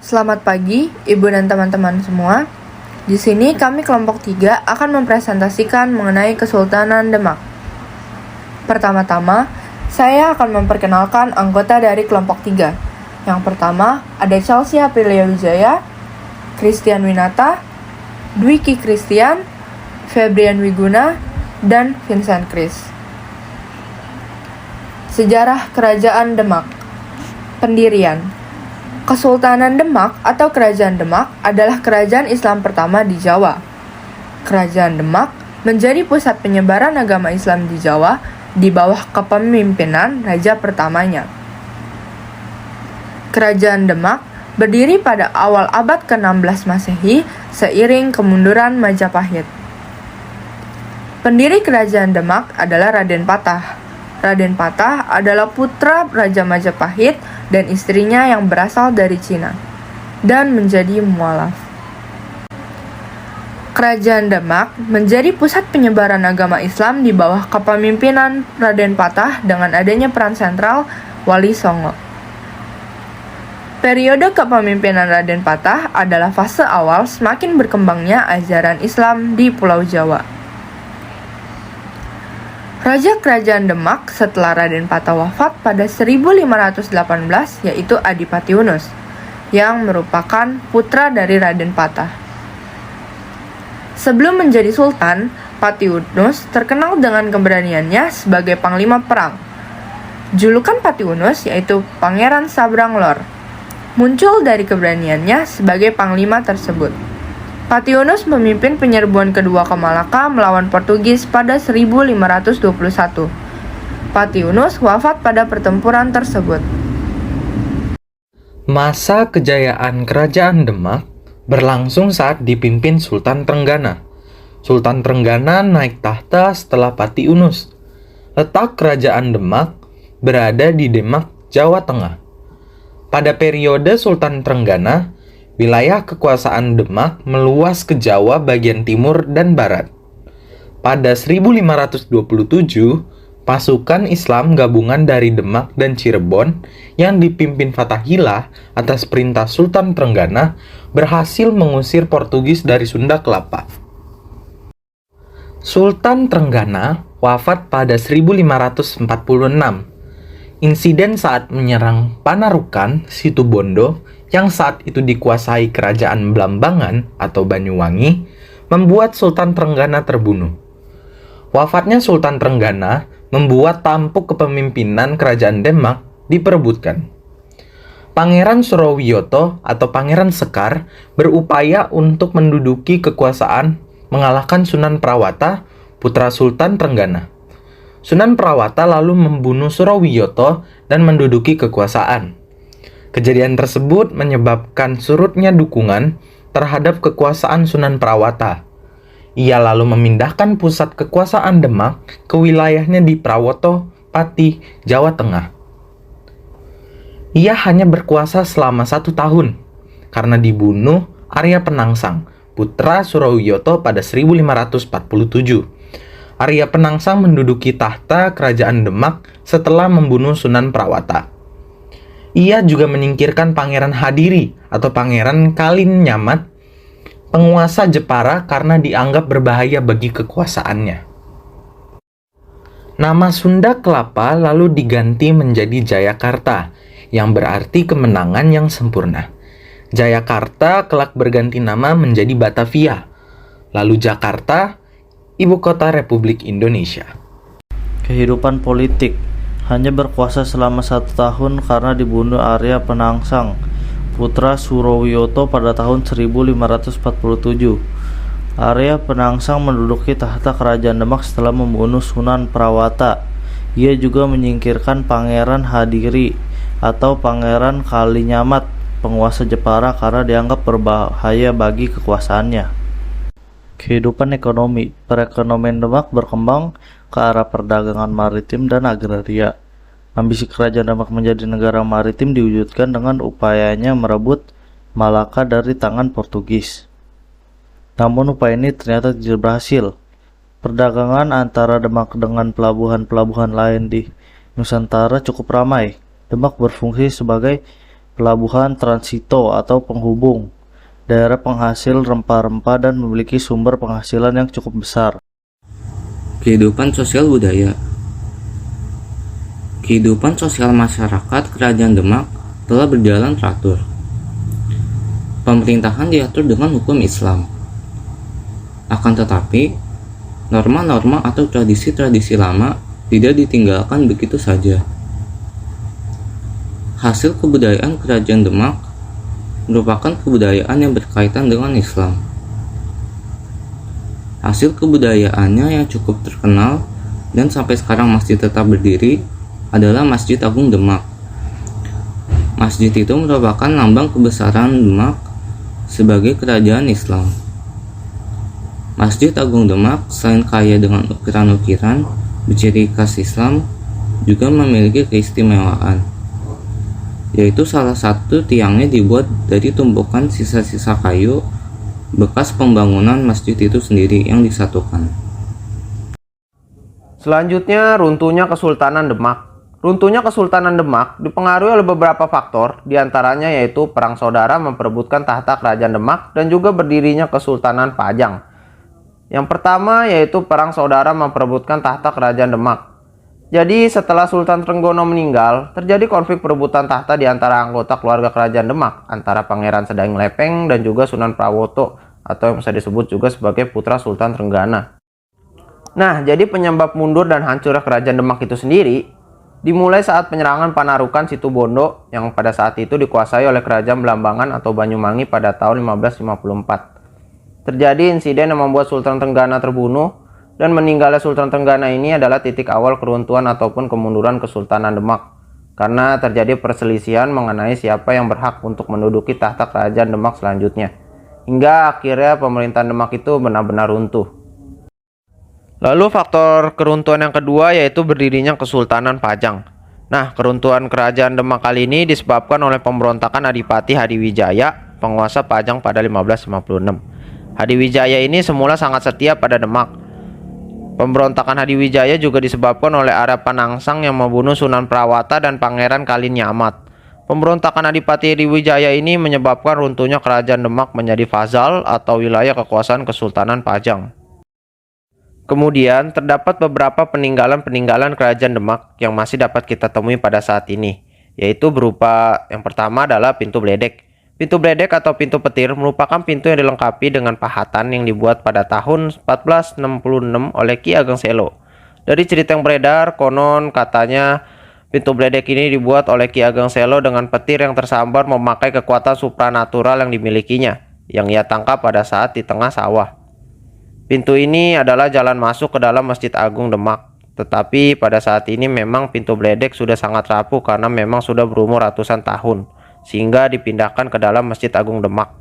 Selamat pagi, Ibu dan teman-teman semua. Di sini kami kelompok 3 akan mempresentasikan mengenai Kesultanan Demak. Pertama-tama, saya akan memperkenalkan anggota dari kelompok 3. Yang pertama, ada Chelsea Aprilia Wijaya, Christian Winata, Dwiki Christian, Febrian Wiguna, dan Vincent Chris. Sejarah Kerajaan Demak. Pendirian. Kesultanan Demak atau Kerajaan Demak adalah kerajaan Islam pertama di Jawa. Kerajaan Demak menjadi pusat penyebaran agama Islam di Jawa di bawah kepemimpinan raja pertamanya. Kerajaan Demak berdiri pada awal abad ke-16 Masehi seiring kemunduran Majapahit. Pendiri Kerajaan Demak adalah Raden Patah. Raden Patah adalah putra Raja Majapahit dan istrinya yang berasal dari Cina dan menjadi mualaf. Kerajaan Demak menjadi pusat penyebaran agama Islam di bawah kepemimpinan Raden Patah dengan adanya peran sentral Wali Songo. Periode kepemimpinan Raden Patah adalah fase awal semakin berkembangnya ajaran Islam di Pulau Jawa. Raja Kerajaan Demak setelah Raden Patah wafat pada 1518 yaitu Adipati Unus, yang merupakan putra dari Raden Patah. Sebelum menjadi sultan, Pati Unus terkenal dengan keberaniannya sebagai panglima perang. Julukan Pati Unus yaitu Pangeran Sabrang Lor, muncul dari keberaniannya sebagai panglima tersebut. Pati Unus memimpin penyerbuan kedua ke Malaka melawan Portugis pada 1521. Pati Unus wafat pada pertempuran tersebut. Masa kejayaan Kerajaan Demak berlangsung saat dipimpin Sultan Trenggana. Sultan Trenggana naik tahta setelah Pati Unus. Letak Kerajaan Demak berada di Demak, Jawa Tengah. Pada periode Sultan Trenggana, wilayah kekuasaan Demak meluas ke Jawa bagian timur dan barat. Pada 1527, pasukan Islam gabungan dari Demak dan Cirebon yang dipimpin Fathahillah atas perintah Sultan Trenggana berhasil mengusir Portugis dari Sunda Kelapa. Sultan Trenggana wafat pada 1546. Insiden saat menyerang Panarukan, Situbondo, yang saat itu dikuasai Kerajaan Blambangan atau Banyuwangi, membuat Sultan Trenggana terbunuh. Wafatnya Sultan Trenggana membuat tampuk kepemimpinan Kerajaan Demak diperebutkan. Pangeran Surowiyoto atau Pangeran Sekar berupaya untuk menduduki kekuasaan mengalahkan Sunan Prawata, putra Sultan Trenggana. Sunan Prawata lalu membunuh Surowiyoto dan menduduki kekuasaan. Kejadian tersebut menyebabkan surutnya dukungan terhadap kekuasaan Sunan Prawata. Ia lalu memindahkan pusat kekuasaan Demak ke wilayahnya di Prawoto, Pati, Jawa Tengah. Ia hanya berkuasa selama 1 tahun karena dibunuh Arya Penangsang, putra Surowiyoto pada 1547. Arya Penangsang menduduki tahta Kerajaan Demak setelah membunuh Sunan Prawata. Ia juga menyingkirkan Pangeran Hadiri atau Pangeran Kalinyamat, penguasa Jepara karena dianggap berbahaya bagi kekuasaannya. Nama Sunda Kelapa lalu diganti menjadi Jayakarta, yang berarti kemenangan yang sempurna. Jayakarta kelak berganti nama menjadi Batavia, lalu Jakarta, ibu kota Republik Indonesia. Kehidupan politik. Hanya berkuasa selama 1 tahun karena dibunuh Arya Penangsang, putra Surowiyoto pada tahun 1547. Arya Penangsang menduduki tahta Kerajaan Demak setelah membunuh Sunan Prawata. Ia juga menyingkirkan Pangeran Hadiri atau Pangeran Kalinyamat, penguasa Jepara karena dianggap berbahaya bagi kekuasaannya. Kehidupan ekonomi. Perekonomian Demak berkembang ke arah perdagangan maritim dan agraria. Ambisi Kerajaan Demak menjadi negara maritim diwujudkan dengan upayanya merebut Malaka dari tangan Portugis. Namun upaya ini ternyata tidak berhasil. Perdagangan antara Demak dengan pelabuhan-pelabuhan lain di Nusantara cukup ramai. Demak berfungsi sebagai pelabuhan transito atau penghubung, daerah penghasil rempah-rempah dan memiliki sumber penghasilan yang cukup besar. Kehidupan sosial budaya. Kehidupan sosial masyarakat Kerajaan Demak telah berjalan teratur. Pemerintahan diatur dengan hukum Islam. Akan tetapi, norma-norma atau tradisi-tradisi lama tidak ditinggalkan begitu saja. Hasil kebudayaan Kerajaan Demak merupakan kebudayaan yang berkaitan dengan Islam. Hasil kebudayaannya yang cukup terkenal dan sampai sekarang masih tetap berdiri adalah Masjid Agung Demak. Masjid itu merupakan lambang kebesaran Demak sebagai kerajaan Islam. Masjid Agung Demak selain kaya dengan ukiran-ukiran berciri khas Islam, juga memiliki keistimewaan, yaitu salah satu tiangnya dibuat dari tumpukan sisa-sisa kayu bekas pembangunan masjid itu sendiri yang disatukan. Selanjutnya, runtuhnya Kesultanan Demak. Runtuhnya Kesultanan Demak dipengaruhi oleh beberapa faktor, diantaranya yaitu perang saudara memperebutkan tahta Kerajaan Demak dan juga berdirinya Kesultanan Pajang. Yang pertama yaitu perang saudara memperebutkan tahta Kerajaan Demak. Jadi setelah Sultan Trenggono meninggal, terjadi konflik perebutan tahta di antara anggota keluarga Kerajaan Demak, antara Pangeran Sedaing Lepeng dan juga Sunan Prawoto, atau yang bisa disebut juga sebagai putra Sultan Trenggana. Nah, jadi penyebab mundur dan hancurnya Kerajaan Demak itu sendiri dimulai saat penyerangan Panarukan Situbondo yang pada saat itu dikuasai oleh Kerajaan Blambangan atau Banyuwangi pada tahun 1554. Terjadi insiden yang membuat Sultan Trenggana terbunuh, dan meninggalnya Sultan Trenggana ini adalah titik awal keruntuhan ataupun kemunduran Kesultanan Demak, karena terjadi perselisihan mengenai siapa yang berhak untuk menduduki tahta Kerajaan Demak selanjutnya, hingga akhirnya pemerintahan Demak itu benar-benar runtuh. Lalu faktor keruntuhan yang kedua yaitu berdirinya Kesultanan Pajang. Nah, keruntuhan Kerajaan Demak kali ini disebabkan oleh pemberontakan Adipati Hadiwijaya, penguasa Pajang pada 1556. Hadiwijaya ini semula sangat setia pada Demak. Pemberontakan Hadiwijaya juga disebabkan oleh Arya Panangsang yang membunuh Sunan Prawata dan Pangeran Kalinyamat. Pemberontakan Adipati Hadiwijaya ini menyebabkan runtuhnya Kerajaan Demak menjadi Fazal atau wilayah kekuasaan Kesultanan Pajang. Kemudian terdapat beberapa peninggalan-peninggalan Kerajaan Demak yang masih dapat kita temui pada saat ini, yaitu berupa yang pertama adalah pintu bledek. Pintu bledek atau pintu petir merupakan pintu yang dilengkapi dengan pahatan yang dibuat pada tahun 1466 oleh Ki Ageng Selo. Dari cerita yang beredar, konon katanya pintu bledek ini dibuat oleh Ki Ageng Selo dengan petir yang tersambar memakai kekuatan supranatural yang dimilikinya, yang ia tangkap pada saat di tengah sawah. Pintu ini adalah jalan masuk ke dalam Masjid Agung Demak. Tetapi pada saat ini memang pintu bledek sudah sangat rapuh karena memang sudah berumur ratusan tahun, sehingga dipindahkan ke dalam Masjid Agung Demak.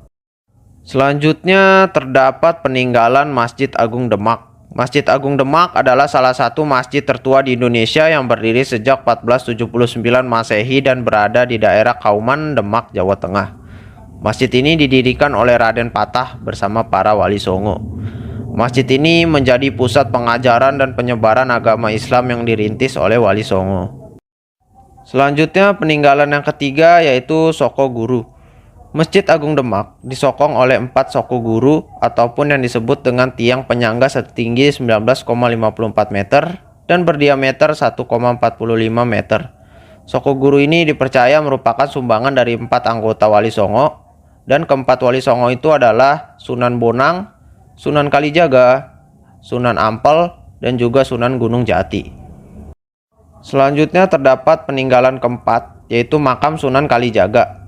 Selanjutnya terdapat peninggalan Masjid Agung Demak. Masjid Agung Demak adalah salah satu masjid tertua di Indonesia yang berdiri sejak 1479 Masehi dan berada di daerah Kauman, Demak, Jawa Tengah. Masjid ini didirikan oleh Raden Patah bersama para wali songo. Masjid ini menjadi pusat pengajaran dan penyebaran agama Islam yang dirintis oleh Wali Songo. Selanjutnya peninggalan yang ketiga yaitu Soko Guru. Masjid Agung Demak disokong oleh 4 Soko Guru ataupun yang disebut dengan tiang penyangga setinggi 19,54 meter dan berdiameter 1,45 meter. Soko Guru ini dipercaya merupakan sumbangan dari 4 anggota Wali Songo, dan keempat Wali Songo itu adalah Sunan Bonang, Sunan Kalijaga, Sunan Ampel, dan juga Sunan Gunung Jati. Selanjutnya terdapat peninggalan keempat, yaitu makam Sunan Kalijaga.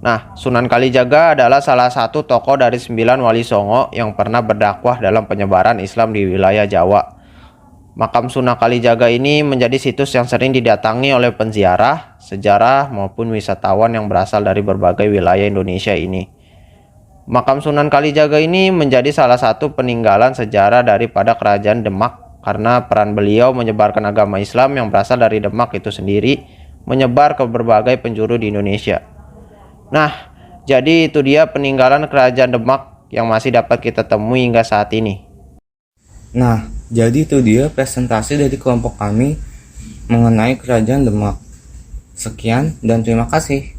Nah, Sunan Kalijaga adalah salah satu tokoh dari 9 Wali Songo yang pernah berdakwah dalam penyebaran Islam di wilayah Jawa. Makam Sunan Kalijaga ini menjadi situs yang sering didatangi oleh penziarah, sejarah, maupun wisatawan yang berasal dari berbagai wilayah Indonesia ini. Makam Sunan Kalijaga ini menjadi salah satu peninggalan sejarah daripada Kerajaan Demak karena peran beliau menyebarkan agama Islam yang berasal dari Demak itu sendiri menyebar ke berbagai penjuru di Indonesia. Nah, jadi itu dia peninggalan Kerajaan Demak yang masih dapat kita temui hingga saat ini. Nah, jadi itu dia presentasi dari kelompok kami mengenai Kerajaan Demak. Sekian dan terima kasih.